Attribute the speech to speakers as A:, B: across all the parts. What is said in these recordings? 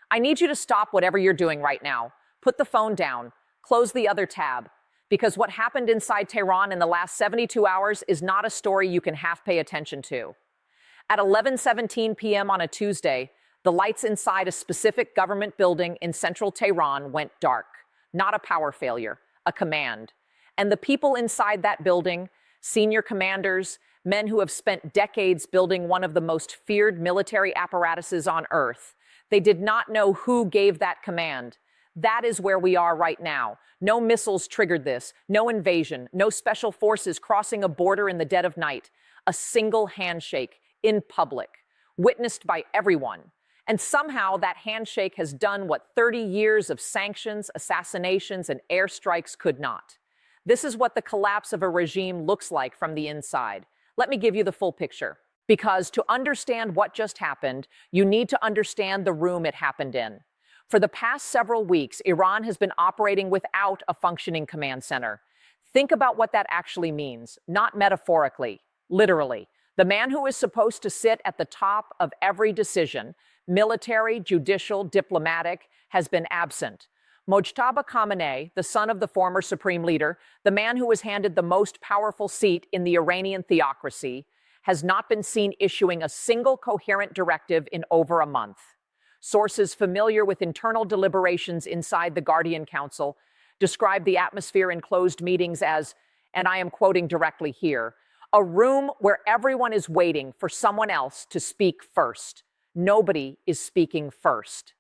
A: I need you to stop whatever you're doing right now. Put the phone down, close the other tab, because what happened inside Tehran in the last 72 hours is not a story you can half pay attention to. At 11:17 p.m. on a Tuesday, the lights inside a specific government building in central Tehran went dark. Not a power failure, a command. And the people inside that building, senior commanders, men who have spent decades building one of the most feared military apparatuses on Earth, they did not know who gave that command. That is where we are right now. No missiles triggered this, no invasion, no special forces crossing a border in the dead of night. A single handshake in public, witnessed by everyone. And somehow that handshake has done what 30 years of sanctions, assassinations, and airstrikes could not. This is what the collapse of a regime looks like from the inside. Let me give you the full picture. Because to understand what just happened, you need to understand the room it happened in. For the past several weeks, Iran has been operating without a functioning command center. Think about what that actually means, not metaphorically, literally. The man who is supposed to sit at the top of every decision, military, judicial, diplomatic, has been absent. Mojtaba Khamenei, the son of the former Supreme Leader, the man who was handed the most powerful seat in the Iranian theocracy, has not been seen issuing a single coherent directive in over a month. Sources familiar with internal deliberations inside the Guardian Council describe the atmosphere in closed meetings as, and I am quoting directly here, a room where everyone is waiting for someone else to speak first. Nobody is speaking first.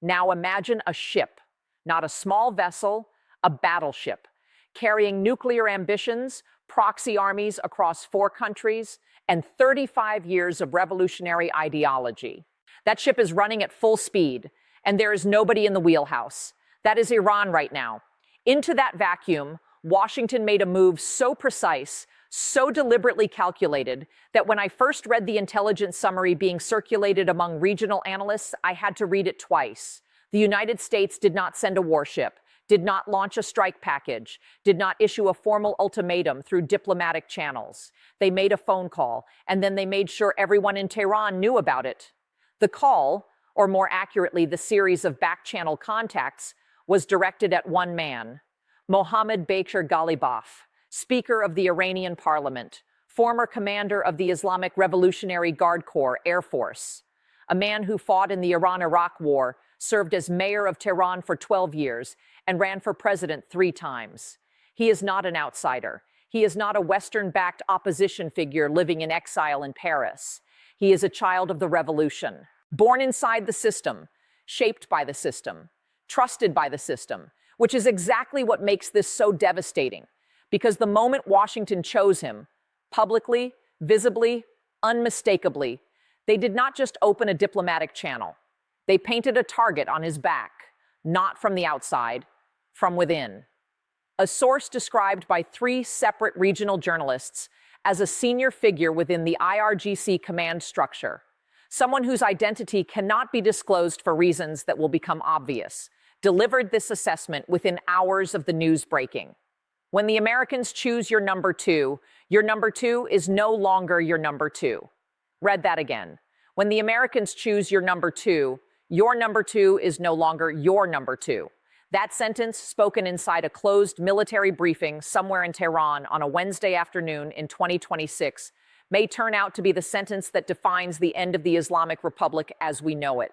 A: Now imagine a ship, not a small vessel, a battleship, carrying nuclear ambitions, proxy armies across 4 countries, and 35 years of revolutionary ideology. That ship is running at full speed, and there is nobody in the wheelhouse. That is Iran right now. Into that vacuum, Washington made a move so precise, so deliberately calculated, that when I first read the intelligence summary being circulated among regional analysts, I had to read it twice. The United States did not send a warship, did not launch a strike package, did not issue a formal ultimatum through diplomatic channels. They made a phone call, and then they made sure everyone in Tehran knew about it. The call, or more accurately, the series of back-channel contacts, was directed at one man, Mohammad Bakir Ghalibaf, Speaker of the Iranian Parliament, former commander of the Islamic Revolutionary Guard Corps Air Force, a man who fought in the Iran-Iraq War, served as mayor of Tehran for 12 years, and ran for president 3 times. He is not an outsider. He is not a Western-backed opposition figure living in exile in Paris. He is a child of the revolution, born inside the system, shaped by the system, trusted by the system, which is exactly what makes this so devastating. Because the moment Washington chose him, publicly, visibly, unmistakably, they did not just open a diplomatic channel. They painted a target on his back, not from the outside, from within. A source described by 3 separate regional journalists as a senior figure within the IRGC command structure, someone whose identity cannot be disclosed for reasons that will become obvious, delivered this assessment within hours of the news breaking. When the Americans choose your number 2 is no longer your number 2. Read that again. When the Americans choose your number 2 is no longer your number 2. That sentence, spoken inside a closed military briefing somewhere in Tehran on a Wednesday afternoon in 2026, may turn out to be the sentence that defines the end of the Islamic Republic as we know it.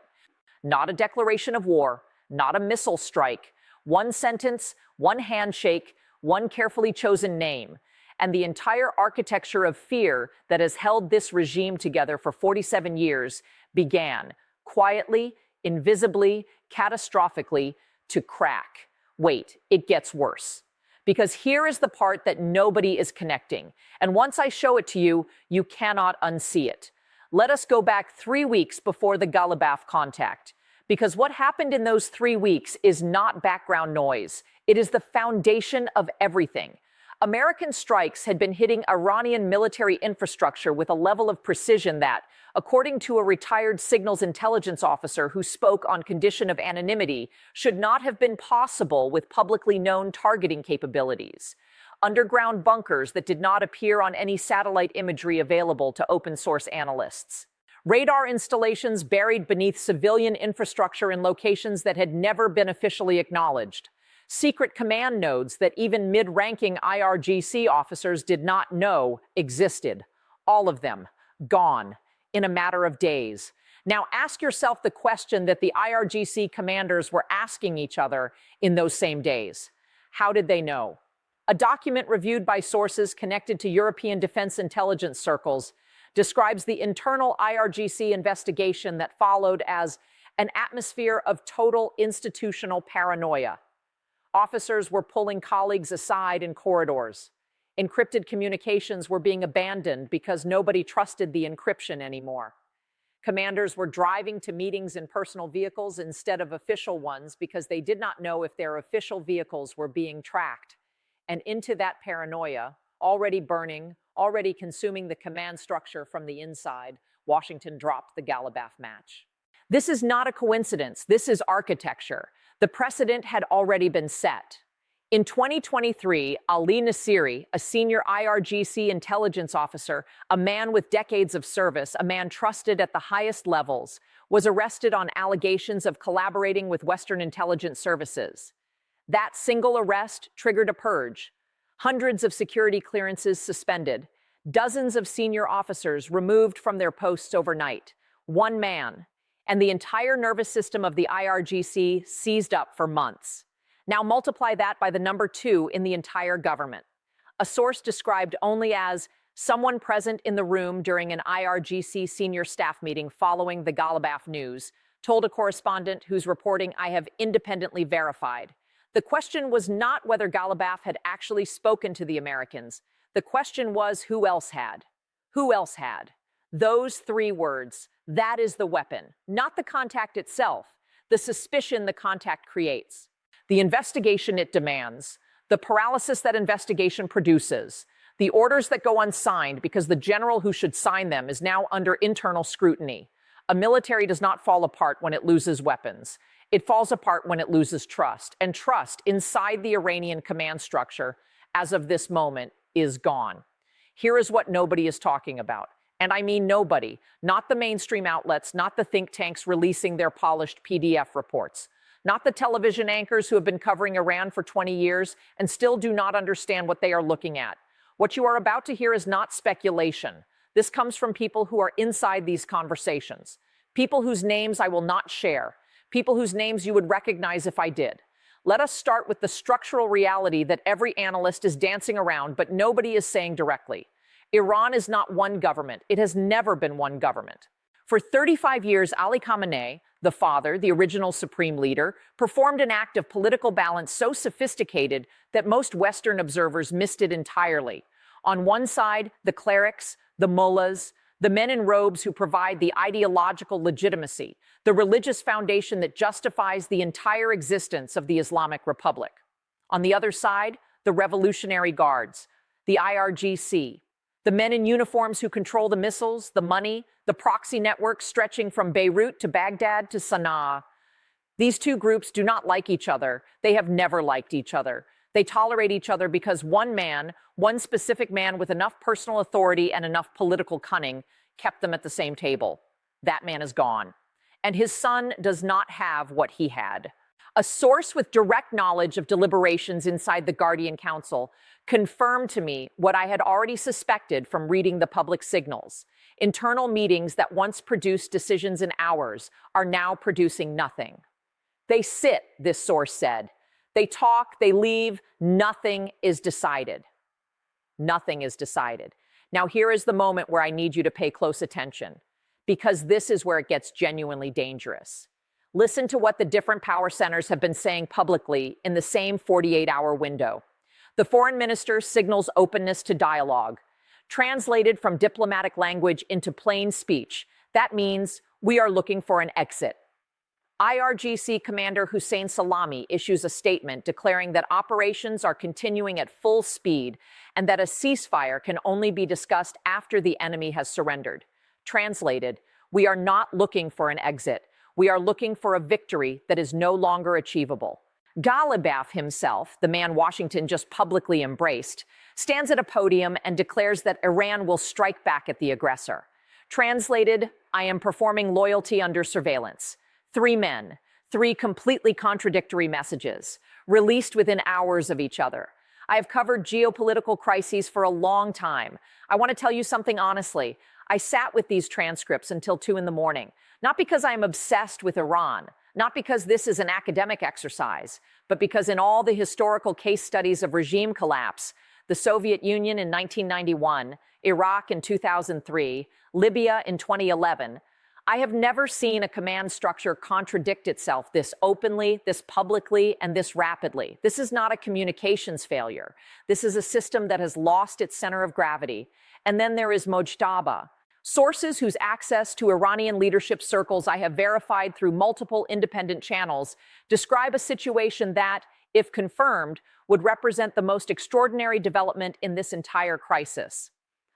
A: Not a declaration of war, not a missile strike. One sentence, one handshake, one carefully chosen name, and the entire architecture of fear that has held this regime together for 47 years began, quietly, invisibly, catastrophically, to crack. Wait, it gets worse. Because here is the part that nobody is connecting. And once I show it to you, you cannot unsee it. Let us go back 3 weeks before the Ghalibaf contact. Because what happened in those 3 weeks is not background noise. It is the foundation of everything. American strikes had been hitting Iranian military infrastructure with a level of precision that, according to a retired signals intelligence officer who spoke on condition of anonymity, should not have been possible with publicly known targeting capabilities. Underground bunkers that did not appear on any satellite imagery available to open-source analysts. Radar installations buried beneath civilian infrastructure in locations that had never been officially acknowledged. Secret command nodes that even mid-ranking IRGC officers did not know existed. All of them gone in a matter of days. Now ask yourself the question that the IRGC commanders were asking each other in those same days. How did they know? A document reviewed by sources connected to European defense intelligence circles describes the internal IRGC investigation that followed as an atmosphere of total institutional paranoia. Officers were pulling colleagues aside in corridors. Encrypted communications were being abandoned because nobody trusted the encryption anymore. Commanders were driving to meetings in personal vehicles instead of official ones because they did not know if their official vehicles were being tracked. And into that paranoia, already burning, already consuming the command structure from the inside, Washington dropped the Galabaf match. This is not a coincidence. This is architecture. The precedent had already been set. In 2023, Ali Nasiri, a senior IRGC intelligence officer, a man with decades of service, a man trusted at the highest levels, was arrested on allegations of collaborating with Western intelligence services. That single arrest triggered a purge. Hundreds of security clearances suspended. Dozens of senior officers removed from their posts overnight. One man. And the entire nervous system of the IRGC seized up for months. Now multiply that by the number 2 in the entire government. A source described only as someone present in the room during an IRGC senior staff meeting following the Galabaf news told a correspondent whose reporting I have independently verified. The question was not whether Galabaf had actually spoken to the Americans. The question was who else had. Who else had? Those 3 words. That is the weapon, not the contact itself, the suspicion the contact creates, the investigation it demands, the paralysis that investigation produces, the orders that go unsigned because the general who should sign them is now under internal scrutiny. A military does not fall apart when it loses weapons. It falls apart when it loses trust, and trust inside the Iranian command structure, as of this moment, is gone. Here is what nobody is talking about. And I mean nobody, not the mainstream outlets, not the think tanks releasing their polished PDF reports, not the television anchors who have been covering Iran for 20 years and still do not understand what they are looking at. What you are about to hear is not speculation. This comes from people who are inside these conversations, people whose names I will not share, people whose names you would recognize if I did. Let us start with the structural reality that every analyst is dancing around, but nobody is saying directly. Iran is not one government. It has never been one government. For 35 years, Ali Khamenei, the father, the original supreme leader, performed an act of political balance so sophisticated that most Western observers missed it entirely. On one side, the clerics, the mullahs, the men in robes who provide the ideological legitimacy, the religious foundation that justifies the entire existence of the Islamic Republic. On the other side, the Revolutionary Guards, the IRGC, the men in uniforms who control the missiles, the money, the proxy networks stretching from Beirut to Baghdad to Sana'a. These 2 groups do not like each other. They have never liked each other. They tolerate each other because one man, one specific man with enough personal authority and enough political cunning, kept them at the same table. That man is gone. And his son does not have what he had. A source with direct knowledge of deliberations inside the Guardian Council confirmed to me what I had already suspected from reading the public signals. Internal meetings that once produced decisions in hours are now producing nothing. They sit, this source said. They talk, they leave, nothing is decided. Nothing is decided. Now here is the moment where I need you to pay close attention, because this is where it gets genuinely dangerous. Listen to what the different power centers have been saying publicly in the same 48-hour window. The foreign minister signals openness to dialogue. Translated from diplomatic language into plain speech, that means we are looking for an exit. IRGC Commander Hussein Salami issues a statement declaring that operations are continuing at full speed and that a ceasefire can only be discussed after the enemy has surrendered. Translated, we are not looking for an exit. We are looking for a victory that is no longer achievable. Galabaf himself, the man Washington just publicly embraced, stands at a podium and declares that Iran will strike back at the aggressor. Translated, I am performing loyalty under surveillance. 3 men, 3 completely contradictory messages, released within hours of each other. I have covered geopolitical crises for a long time. I want to tell you something honestly. I sat with these transcripts until 2 in the morning, not because I am obsessed with Iran, not because this is an academic exercise, but because in all the historical case studies of regime collapse, the Soviet Union in 1991, Iraq in 2003, Libya in 2011, I have never seen a command structure contradict itself this openly, this publicly, and this rapidly. This is not a communications failure. This is a system that has lost its center of gravity. And then there is Mojtaba. Sources whose access to Iranian leadership circles I have verified through multiple independent channels describe a situation that, if confirmed, would represent the most extraordinary development in this entire crisis.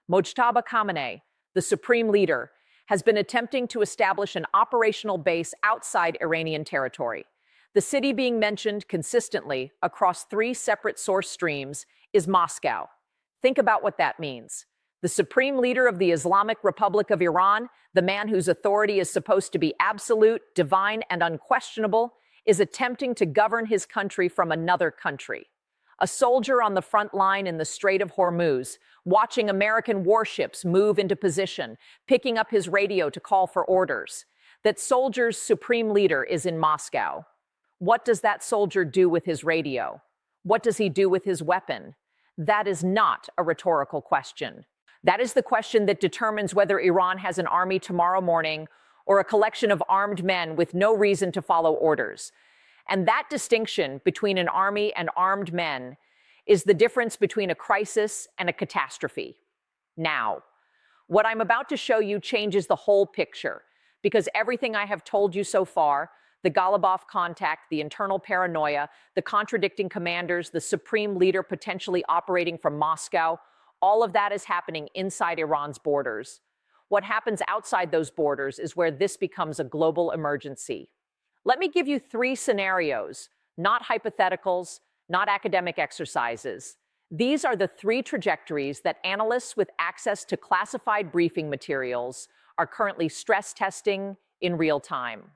A: Mojtaba Khamenei, the Supreme Leader, has been attempting to establish an operational base outside Iranian territory. The city being mentioned consistently across 3 separate source streams is Moscow. Think about what that means. The Supreme Leader of the Islamic Republic of Iran, the man whose authority is supposed to be absolute, divine, and unquestionable, is attempting to govern his country from another country. A soldier on the front line in the Strait of Hormuz, watching American warships move into position, picking up his radio to call for orders. That soldier's Supreme Leader is in Moscow. What does that soldier do with his radio? What does he do with his weapon? That is not a rhetorical question. That is the question that determines whether Iran has an army tomorrow morning or a collection of armed men with no reason to follow orders. And that distinction between an army and armed men is the difference between a crisis and a catastrophe. Now, what I'm about to show you changes the whole picture, because everything I have told you so far, the Ghalibaf contact, the internal paranoia, the contradicting commanders, the Supreme Leader potentially operating from Moscow, all of that is happening inside Iran's borders. What happens outside those borders is where this becomes a global emergency. Let me give you 3 scenarios, not hypotheticals, not academic exercises. These are the 3 trajectories that analysts with access to classified briefing materials are currently stress testing in real time.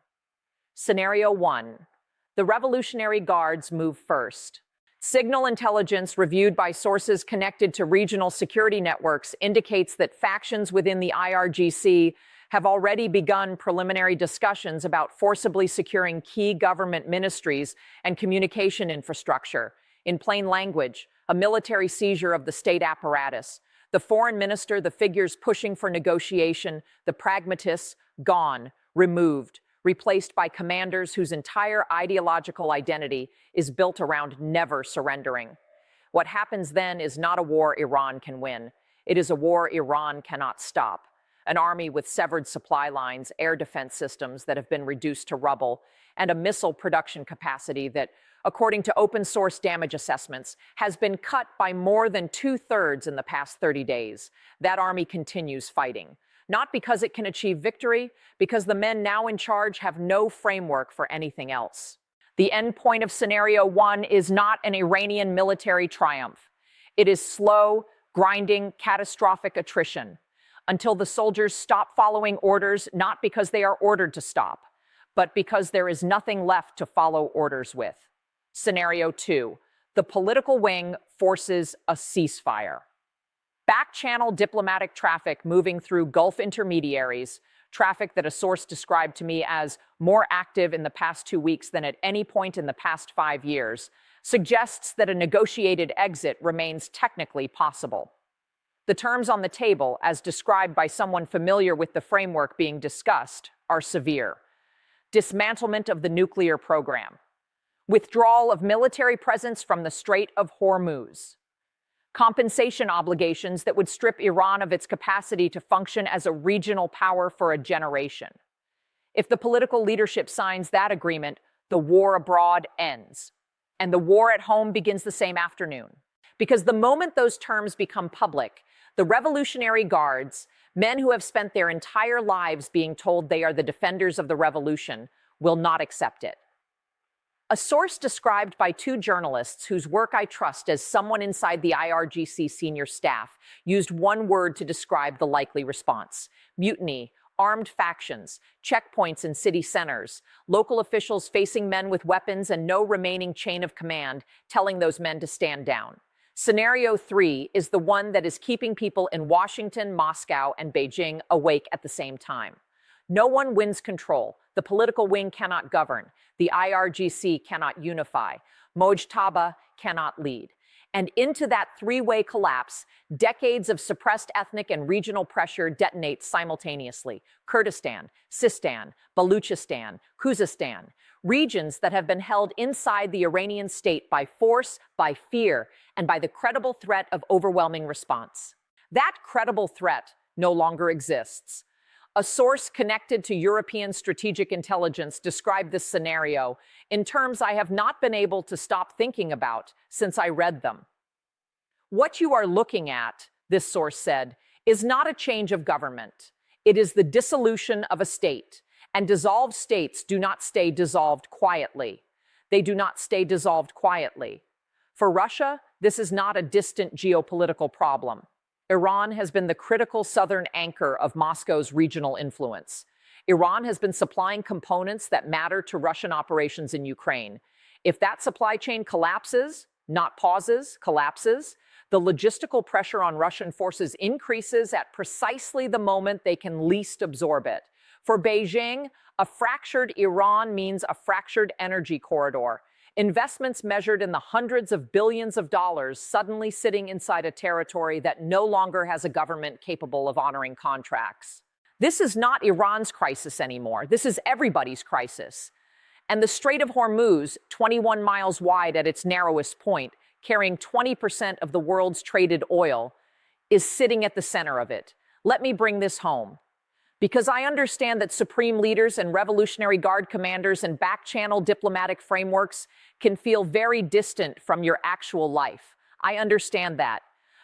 A: Scenario 1. The Revolutionary Guards move first. Signal intelligence reviewed by sources connected to regional security networks indicates that factions within the IRGC have already begun preliminary discussions about forcibly securing key government ministries and communication infrastructure. In plain language, a military seizure of the state apparatus. The foreign minister, the figures pushing for negotiation, the pragmatists, gone, removed, replaced by commanders whose entire ideological identity is built around never surrendering. What happens then is not a war Iran can win. It is a war Iran cannot stop. An army with severed supply lines, air defense systems that have been reduced to rubble, and a missile production capacity that, according to open source damage assessments, has been cut by more than 2/3 in the past 30 days. That army continues fighting. Not because it can achieve victory, because the men now in charge have no framework for anything else. The end point of scenario 1 is not an Iranian military triumph. It is slow, grinding, catastrophic attrition until the soldiers stop following orders, not because they are ordered to stop, but because there is nothing left to follow orders with. Scenario 2, the political wing forces a ceasefire. Back-channel diplomatic traffic moving through Gulf intermediaries, traffic that a source described to me as more active in the past 2 weeks than at any point in the past 5 years, suggests that a negotiated exit remains technically possible. The terms on the table, as described by someone familiar with the framework being discussed, are severe. Dismantlement of the nuclear program. Withdrawal of military presence from the Strait of Hormuz. Compensation obligations that would strip Iran of its capacity to function as a regional power for a generation. If the political leadership signs that agreement, the war abroad ends. And the war at home begins the same afternoon. Because the moment those terms become public, the Revolutionary Guards, men who have spent their entire lives being told they are the defenders of the revolution, will not accept it. A source described by two journalists whose work I trust as someone inside the IRGC senior staff used one word to describe the likely response: mutiny, armed factions, checkpoints in city centers, local officials facing men with weapons and no remaining chain of command telling those men to stand down. Scenario 3 is the one that is keeping people in Washington, Moscow, and Beijing awake at the same time. No one wins control. The political wing cannot govern. The IRGC cannot unify. Mojtaba cannot lead. And into that three-way collapse, decades of suppressed ethnic and regional pressure detonate simultaneously. Kurdistan, Sistan, Baluchistan, Khuzestan, regions that have been held inside the Iranian state by force, by fear, and by the credible threat of overwhelming response. That credible threat no longer exists. A source connected to European strategic intelligence described this scenario in terms I have not been able to stop thinking about since I read them. What you are looking at, this source said, is not a change of government. It is the dissolution of a state, and dissolved states do not stay dissolved quietly. They do not stay dissolved quietly. For Russia, this is not a distant geopolitical problem. Iran has been the critical southern anchor of Moscow's regional influence. Iran has been supplying components that matter to Russian operations in Ukraine. If that supply chain collapses, not pauses, collapses, the logistical pressure on Russian forces increases at precisely the moment they can least absorb it. For Beijing, a fractured Iran means a fractured energy corridor. Investments measured in the hundreds of billions of dollars suddenly sitting inside a territory that no longer has a government capable of honoring contracts. This is not Iran's crisis anymore. This is everybody's crisis. And the Strait of Hormuz, 21 miles wide at its narrowest point, carrying 20% of the world's traded oil, is sitting at the center of it. Let me bring this home. Because I understand that supreme leaders and Revolutionary Guard commanders and back-channel diplomatic frameworks can feel very distant from your actual life. I understand that.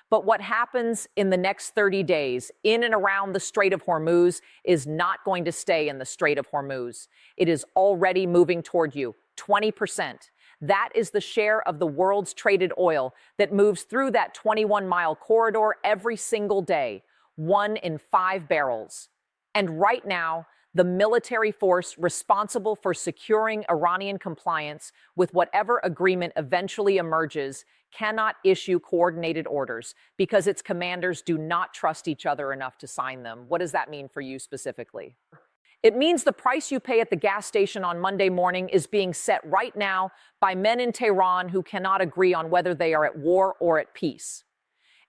A: But what happens in the next 30 days in and around the Strait of Hormuz is not going to stay in the Strait of Hormuz. It is already moving toward you, 20%. That is the share of the world's traded oil that moves through that 21-mile corridor every single day, 1 in 5 barrels. And right now, the military force responsible for securing Iranian compliance with whatever agreement eventually emerges cannot issue coordinated orders because its commanders do not trust each other enough to sign them. What does that mean for you specifically? It means the price you pay at the gas station on Monday morning is being set right now by men in Tehran who cannot agree on whether they are at war or at peace.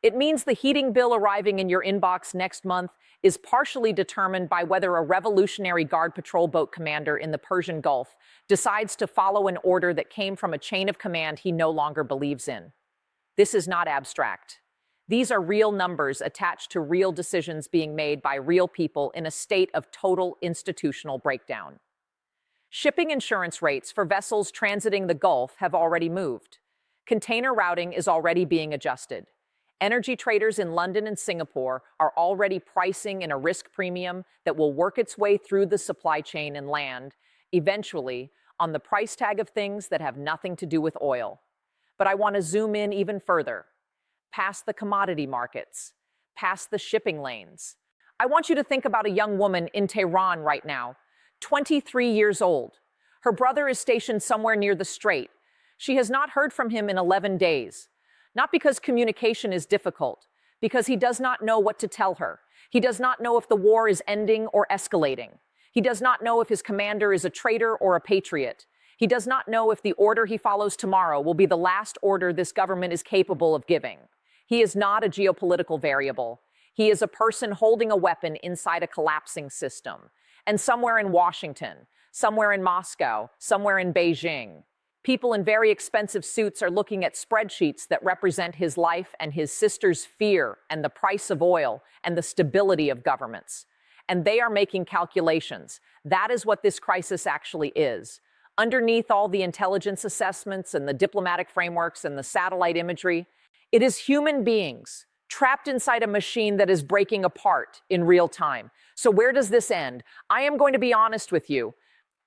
A: It means the heating bill arriving in your inbox next month is partially determined by whether a Revolutionary Guard patrol boat commander in the Persian Gulf decides to follow an order that came from a chain of command he no longer believes in. This is not abstract. These are real numbers attached to real decisions being made by real people in a state of total institutional breakdown. Shipping insurance rates for vessels transiting the Gulf have already moved. Container routing is already being adjusted. Energy traders in London and Singapore are already pricing in a risk premium that will work its way through the supply chain and land, eventually, on the price tag of things that have nothing to do with oil. But I want to zoom in even further, past the commodity markets, past the shipping lanes. I want you to think about a young woman in Tehran right now, 23 years old. Her brother is stationed somewhere near the strait. She has not heard from him in 11 days. Not because communication is difficult, because he does not know what to tell her. He does not know if the war is ending or escalating. He does not know if his commander is a traitor or a patriot. He does not know if the order he follows tomorrow will be the last order this government is capable of giving. He is not a geopolitical variable. He is a person holding a weapon inside a collapsing system. And somewhere in Washington, somewhere in Moscow, somewhere in Beijing, people in very expensive suits are looking at spreadsheets that represent his life and his sister's fear and the price of oil and the stability of governments. And they are making calculations. That is what this crisis actually is. Underneath all the intelligence assessments and the diplomatic frameworks and the satellite imagery, it is human beings trapped inside a machine that is breaking apart in real time. So where does this end? I am going to be honest with you.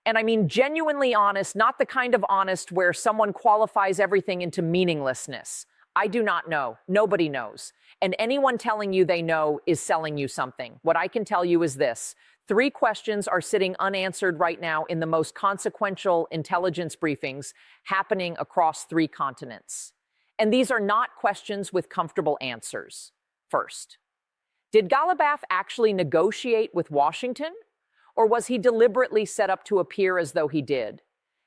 A: And I mean genuinely honest, not the kind of honest where someone qualifies everything into meaninglessness. I do not know. Nobody knows. And anyone telling you they know is selling you something. What I can tell you is this. 3 questions are sitting unanswered right now in the most consequential intelligence briefings happening across 3 continents. And these are not questions with comfortable answers. First, did Ghalibaf actually negotiate with Washington? Or was he deliberately set up to appear as though he did,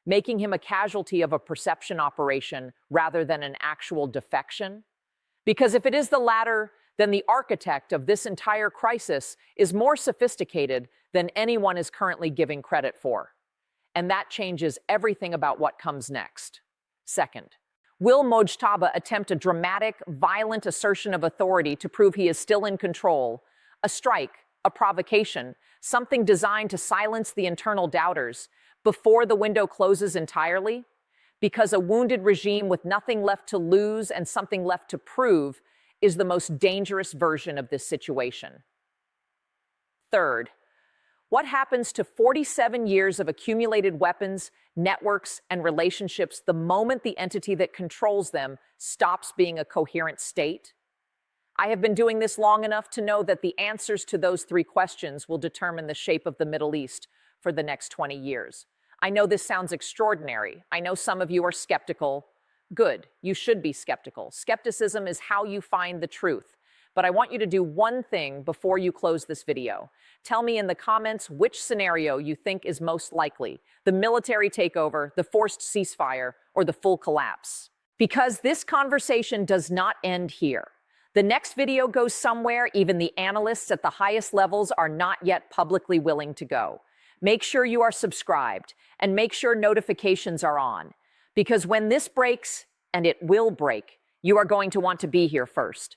A: making him a casualty of a perception operation rather than an actual defection? Because if it is the latter, then the architect of this entire crisis is more sophisticated than anyone is currently giving credit for. And that changes everything about what comes next. Second, will Mojtaba attempt a dramatic, violent assertion of authority to prove he is still in control? A strike, a provocation, something designed to silence the internal doubters before the window closes entirely? Because a wounded regime with nothing left to lose and something left to prove is the most dangerous version of this situation. Third, what happens to 47 years of accumulated weapons, networks, and relationships the moment the entity that controls them stops being a coherent state? I have been doing this long enough to know that the answers to those 3 questions will determine the shape of the Middle East for the next 20 years. I know this sounds extraordinary. I know some of you are skeptical. Good, you should be skeptical. Skepticism is how you find the truth. But I want you to do one thing before you close this video. Tell me in the comments which scenario you think is most likely: the military takeover, the forced ceasefire, or the full collapse. Because this conversation does not end here. The next video goes somewhere even the analysts at the highest levels are not yet publicly willing to go. Make sure you are subscribed and make sure notifications are on. Because when this breaks, and it will break, you are going to want to be here first.